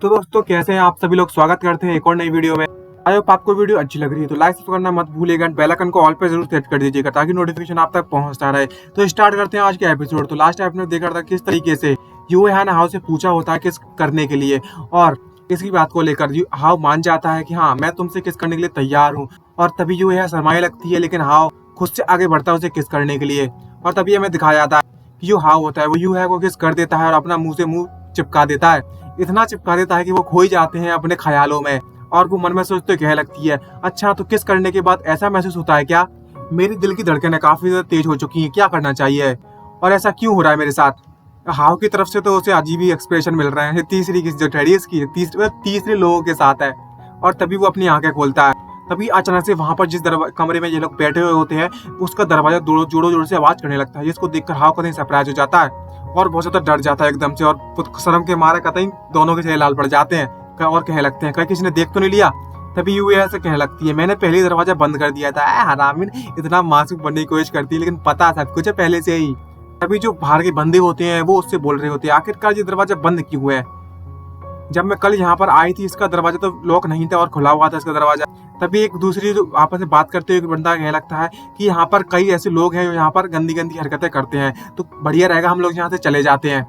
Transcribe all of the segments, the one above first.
तो दोस्तों कैसे हैं आप सभी लोग। स्वागत करते हैं एक और नई वीडियो में। आई होप आपको वीडियो अच्छी लग रही है तो लाइक करना मत भूलिएगा, बेल आइकन को ऑल पे जरूर सेट कर दीजिएगा ताकि नोटिफिकेशन आप तक पहुंचता रहे। तो स्टार्ट करते हैं आज के एपिसोड। तो लास्ट आपने देखा था किस तरीके से यूए हान हाउ से पूछा होता है किस करने के लिए, और इसकी बात को लेकर हाउ मान जाता है कि हाँ मैं तुमसे किस करने के लिए तैयार हूँ। और तभी यूए हान शर्माने लगती है, लेकिन हाउ खुद से आगे बढ़ता है उसे किस करने के लिए। और तभी हमें दिखाया जाता है कि जो हाउ होता है वो यूए को किस कर देता है और अपना मुंह से मुंह चिपका देता है। इतना चिपका देता है कि वो खो ही जाते हैं अपने ख्यालों में और वो मन में सोचते कहने लगती है, अच्छा तो किस करने के बाद ऐसा महसूस होता है क्या, मेरी दिल की धड़कनें काफी ज्यादा तेज हो चुकी हैं, क्या करना चाहिए और ऐसा क्यों हो रहा है मेरे साथ। हाउ की तरफ से तो उसे अजीब ही एक्सप्रेशन मिल रहे हैं। तीसरी की जो टेडियस की तीसरे लोगों के साथ है। और तभी वो अपनी आंखें खोलता है। तभी अचानक से वहां पर जिस कमरे में ये लोग बैठे हुए होते हैं उसका दरवाजा जोरों जोर से आवाज करने लगता है, जिसको देखकर हाउ कहीं सरप्राइज हो जाता है और बहुत ज्यादा डर जाता है एकदम से। और शर्म के मारे कतई दोनों के चेहरे लाल पड़ जाते हैं और कहने लगते हैं कहीं किसी ने देख तो नहीं लिया। तभी यूए ऐसे कहने लगती है, मैंने पहले ही दरवाजा बंद कर दिया था। हरामिन इतना मासूम बनने की कोशिश करती है लेकिन पता सब कुछ है पहले से ही। तभी जो बाहर के बंदे होते हैं वो उससे बोल रहे होते हैं, आखिरकार ये दरवाजा बंद क्यों है, जब मैं कल यहाँ पर आई थी इसका दरवाजा तो लॉक नहीं था और खुला हुआ था इसका दरवाजा। तभी एक दूसरी जो आपस में बात करते हुए बंदा कहने लगता है कि यहाँ पर कई ऐसे लोग हैं जो यहाँ पर गंदी गंदी हरकतें करते हैं, तो बढ़िया रहेगा हम लोग यहाँ से चले जाते हैं।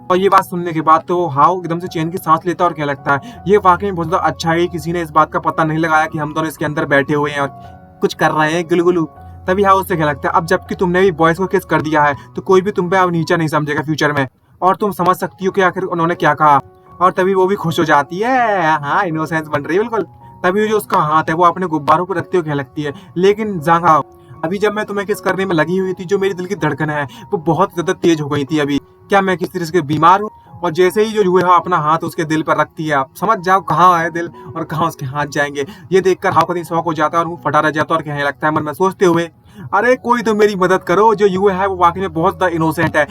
और ये बात सुनने के बाद तो हाउ एकदम से चैन की सांस लेता है और कहने लगता है ये वाकई में बहुत ज्यादा अच्छा है, किसी ने इस बात का पता नहीं लगाया कि हम दोनों इसके अंदर बैठे हुए हैं और कुछ कर रहे हैं गुलगुलू। तभी हाउ उससे कहने लगता है, अब जबकि तुमने भी बॉयज को किस कर दिया है तो कोई भी तुम पे अब नीचा नहीं समझेगा फ्यूचर में, और तुम समझ सकती हो कि आखिर उन्होंने क्या कहा। और तभी वो भी खुश हो जाती है, हाँ इनोसेंस बन रही है बिल्कुल। तभी जो उसका हाथ है वो अपने गुब्बारों पर रखते हुए कहने लगती है, लेकिन जांग हाउ अभी जब मैं तुम्हें किस करने में लगी हुई थी जो मेरी दिल की धड़कन है वो बहुत ज्यादा तेज हो गई थी। अभी क्या मैं किसी तरह से बीमार हूँ। और जैसे ही जो यूए अपना हाथ उसके दिल पर रखती है आप समझ जाओ कहाँ है दिल और कहाँ उसके हाथ जाएंगे। ये देखकर हाउ कहीं शौक हो जाता है और वो फटा रह जाता है और कहने लगता है मन में सोचते हुए, अरे कोई तो मेरी मदद करो, जो यूए है वो वाकई में बहुत ज्यादा इनोसेंट है,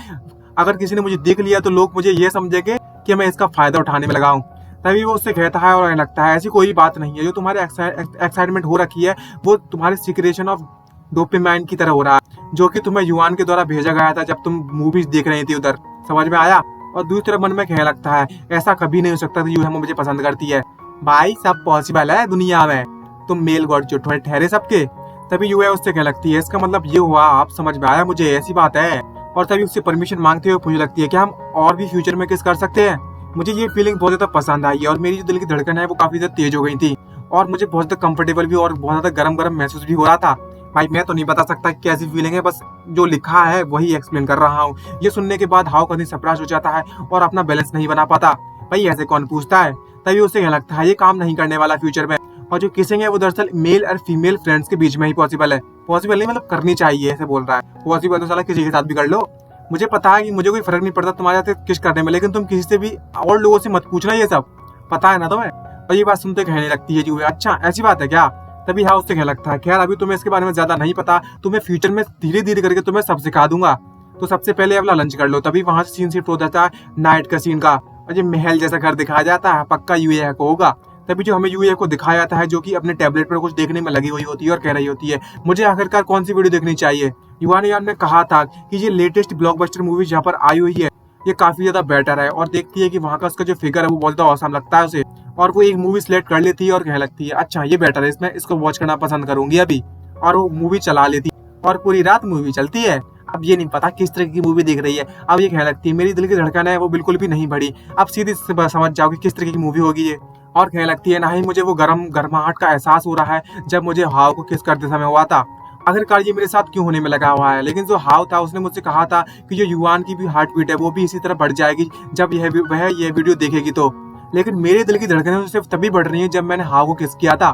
अगर किसी ने मुझे देख लिया तो लोग मुझे ये समझेंगे कि मैं इसका फायदा उठाने में लगा हूँ। तभी वो उससे कहता है और लगता है ऐसी कोई बात नहीं है, जो तुम्हारे एक्साइटमेंट हो रखी है वो तुम्हारे सिक्रेशन ऑफ डोपामाइन की तरह हो रहा है, जो कि तुम्हें युआन के द्वारा भेजा गया था जब तुम मूवीज देख रही थी उधर, समझ में आया। और दूसरी तरफ मन में कहने लगता है ऐसा कभी नहीं हो सकता कि यूए मुझे पसंद करती है, भाई सब पॉसिबल है दुनिया में, तुम मेल गॉड जो ठहरे सबके। तभी यूए उससे कहने लगती है, इसका मतलब ये हुआ आप समझ में आया मुझे, ऐसी बात है। और तभी उससे परमिशन मांगते हुए पूछने लगती है क्या हम और भी फ्यूचर में किस कर सकते हैं। मुझे ये फीलिंग बहुत ज्यादा पसंद आई है और मेरी जो दिल की धड़कन है वो काफी ज्यादा तेज हो गई थी और मुझे बहुत ज्यादा कंफर्टेबल भी और बहुत ज्यादा गरम गरम महसूस भी हो रहा था। भाई मैं तो नहीं बता सकता कैसी फीलिंग है, बस जो लिखा है वही एक्सप्लेन कर रहा हूँ। ये सुनने के बाद हाउ कहीं सरप्राइज हो जाता है और अपना बैलेंस नहीं बना पाता। भाई ऐसे कौन पूछता है। तभी उसे कहने लगता है ये काम नहीं करने वाला फ्यूचर में, और जो किसिंग है वो दरअसल मेल और फीमेल फ्रेंड्स के बीच में ही पॉसिबल है। पॉसिबल नहीं मतलब करनी चाहिए ऐसे बोल रहा है। पॉसिबल तो साला किसी के साथ भी कर लो, मुझे पता है कि मुझे कोई फर्क नहीं पड़ता तुम्हारे साथ किस करने में, लेकिन तुम किसी से भी और लोगों से मत पूछना ये सब, पता है ना तुम्हें। और ये बात सुनते कहने लगती है जी अच्छा ऐसी बात है क्या। तभी हाउ उससे कहने लगता है खैर अभी तुम्हें इसके बारे में ज्यादा नहीं पता, तुम्हें फ्यूचर में धीरे धीरे करके तुम्हें सब सिखा दूंगा, तो सबसे पहले अपना लंच कर लो। तभी वहां से सीन शिफ्ट हो जाता है नाइट का सीन का, और ये महल जैसा घर दिखाया जाता है, पक्का यूए को होगा। तभी जो हमें यूए को दिखाया जाता है जो कि अपने टैबलेट पर कुछ देखने में लगी हुई होती है और कह रही होती है मुझे आखिरकार कौन सी वीडियो देखनी चाहिए। युआन यान ने कहा था कि ये लेटेस्ट ब्लॉकबस्टर मूवी जहाँ पर आई हुई है ये काफी ज्यादा बेटर है, और देखती है कि वहाँ का उसका जो फिगर है वो बहुत ज्यादा औसम लगता है उसे, और वो एक मूवी सिलेक्ट कर लेती है और कहने लगती है अच्छा ये बेटर है, इसमें इसको वॉच करना पसंद करूंगी अभी। और वो मूवी चला लेती है और पूरी रात मूवी चलती है। अब ये नहीं पता किस तरह की मूवी देख रही है। अब ये कहने लगती है मेरी दिल की धड़कन है वो बिल्कुल भी नहीं बढ़ी, अब सीधी समझ जाओ कि किस तरह की मूवी होगी ये। और कहने लगती है ना ही मुझे वो गर्माहट का एहसास हो रहा है जब मुझे हाउ को किस करते समय हुआ था, आखिरकार ये मेरे साथ क्यों होने में लगा हुआ है। लेकिन जो हाउ था उसने मुझसे कहा था कि जो युआन की भी हार्ट बीट है वो भी इसी तरह बढ़ जाएगी जब वह ये वीडियो देखेगी तो, लेकिन मेरे दिल की धड़कनें सिर्फ तभी बढ़ रही है जब मैंने हाउ को किस किया था।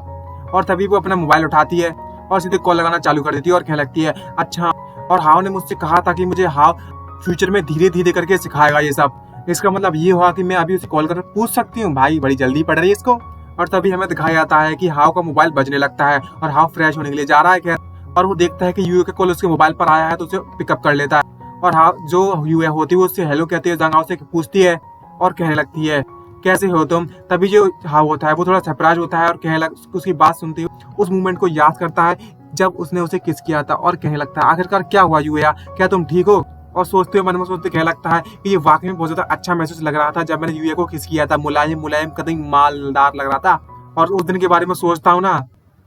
और तभी वो अपना मोबाइल उठाती है और सीधे कॉल लगाना चालू कर देती है और कहने लगती है अच्छा, और हाउ ने मुझसे कहा था कि मुझे हाउ फ्यूचर में धीरे धीरे करके सिखाएगा ये सब, इसका मतलब ये हुआ कि मैं अभी उसे कॉल कर पूछ सकती हूँ। भाई बड़ी जल्दी पड़ रही है इसको। और तभी हमें दिखाया जाता है कि हाउ का मोबाइल बजने लगता है और हाउ फ्रेश होने के लिए जा रहा है खैर, और वो देखता है कि यूए का कॉल उसके मोबाइल पर आया है तो उसे पिकअप कर लेता है। और हाउ जो यूए होती है वो उससे हेलो कहती है, जांग हाउ से पूछती है और कहने लगती है कैसे हो तुम। तभी जो हाउ होता है वो थोड़ा सरप्राइज होता है और उसकी बात सुनती है उस मोमेंट को याद करता है जब उसने उसे किस किया था और कहने लगता है आखिरकार क्या हुआ यूए, क्या तुम ठीक हो। और सोचते हुए मन में सोचते क्या लगता है कि ये वाकई में बहुत ज्यादा अच्छा महसूस लग रहा था जब मैंने यूए को किस किया था। मुलायम मुलायम कतई मालदार लग रहा था। और उस दिन के बारे में सोचता हूँ ना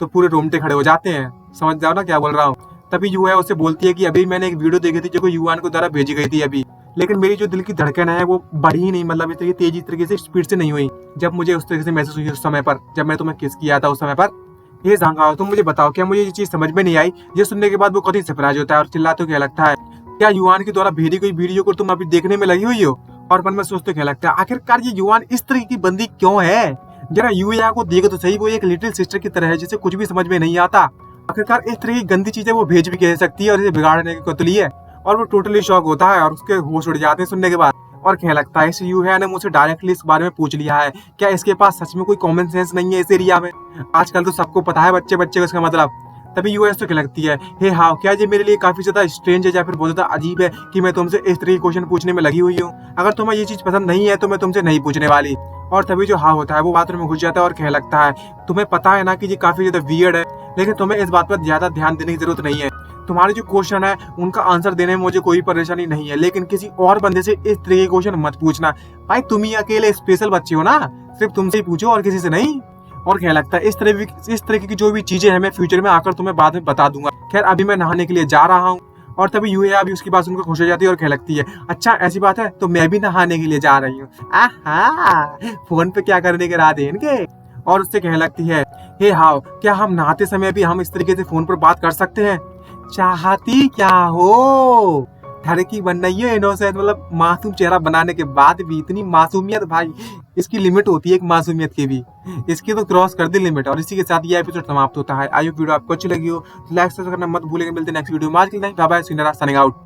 तो पूरे रोंगटे खड़े हो जाते हैं। समझ जाओ ना क्या बोल रहा हूँ। तभी यूए उससे बोलती है कि अभी मैंने एक वीडियो देखी थी जो युवान को द्वारा भेजी गई थी अभी, लेकिन मेरी जो दिल की धड़कन है वो बढ़ी ही नहीं, मतलब इस तरीके तेजी तरीके से स्पीड से नहीं हुई जब मुझे उस तरीके से महसूस हुई उस समय पर जब मैं तुम्हें किस किया था उस समय पर। ये झांगा तुम मुझे बताओ, क्या मुझे ये चीज समझ में नहीं आई? ये सुनने के बाद वो कभी सरप्राइज होता है और चिल्लाते क्या लगता है, क्या युवान के द्वारा भेजी गई वीडियो को तुम अभी देखने में लगी हुई हो? और मन में सोचते क्या लगता है आखिरकार ये युवान इस तरह की बंदी क्यों है? जरा यूया को देखो तो सही, वो एक लिटिल सिस्टर की तरह है जिसे कुछ भी समझ में नहीं आता। आखिरकार इस तरह की गंदी चीजें वो भेज भी कह सकती है और इसे बिगाड़ने की कतली है। और वो टोटली शॉक होता है और उसके होश उड़ जाते हैं सुनने के बाद। और क्या लगता है इस यूया ने मुझसे डायरेक्टली इस बारे में पूछ लिया है, क्या इसके पास सच में कोई कॉमन सेंस नहीं है इस एरिया में? आजकल तो सबको पता है बच्चे बच्चे का इसका मतलब। तभी यूएस तो क्या लगती है, हे हाँ क्या ये मेरे लिए काफी ज्यादा स्ट्रेंज है या फिर बहुत ज्यादा अजीब है कि मैं तुमसे इस तरह की क्वेश्चन पूछने में लगी हुई हूँ। अगर तुम्हें ये चीज पसंद नहीं है तो मैं तुमसे नहीं पूछने वाली। और तभी जो हाँ होता है वो बाथरूम में घुस जाता है और कह लगता है, तुम्हें पता है ना कि ये काफी ज्यादा वियर्ड है, लेकिन तुम्हें इस बात पर ज्यादा ध्यान देने की जरूरत नहीं है। तुम्हारे जो क्वेश्चन है उनका आंसर देने में मुझे कोई परेशानी नहीं है, लेकिन किसी और बंदे से इस तरह के क्वेश्चन मत पूछना। भाई तुम ही अकेले स्पेशल बच्चे हो ना, सिर्फ तुमसे ही पूछो और किसी से नहीं। और क्या लगता है इस तरह की जो भी चीजें हैं मैं फ्यूचर में आकर तुम्हें बाद में बता दूंगा। खैर अभी मैं नहाने के लिए जा रहा हूँ। और तभी यूए अभी उसकी बात सुनकर खुश हो जाती है और कह लगती है, अच्छा ऐसी बात है तो मैं भी नहाने के लिए जा रही हूँ। आहा, फोन पे क्या करने के रात है इनके। और उससे कह लगती है, हे हाउ क्या हम नहाते समय भी हम इस तरीके से फोन पर बात कर सकते हैं? चाहती क्या हो? लड़की बन रही है इनोसेंट, मतलब मासूम चेहरा बनाने के बाद भी इतनी मासूमियत, भाई इसकी लिमिट होती है एक मासूमियत की भी, इसकी तो क्रॉस कर दी लिमिट। और इसी के साथ ये एपिसोड समाप्त होता है। आई होप वीडियो आपको अच्छी लगी हो, लाइक सब्सक्राइब करना मत भूलिएगा। मिलते हैं नेक्स्ट वीडियो में। आज के लिए बाय बाय, साइनिंग आउट।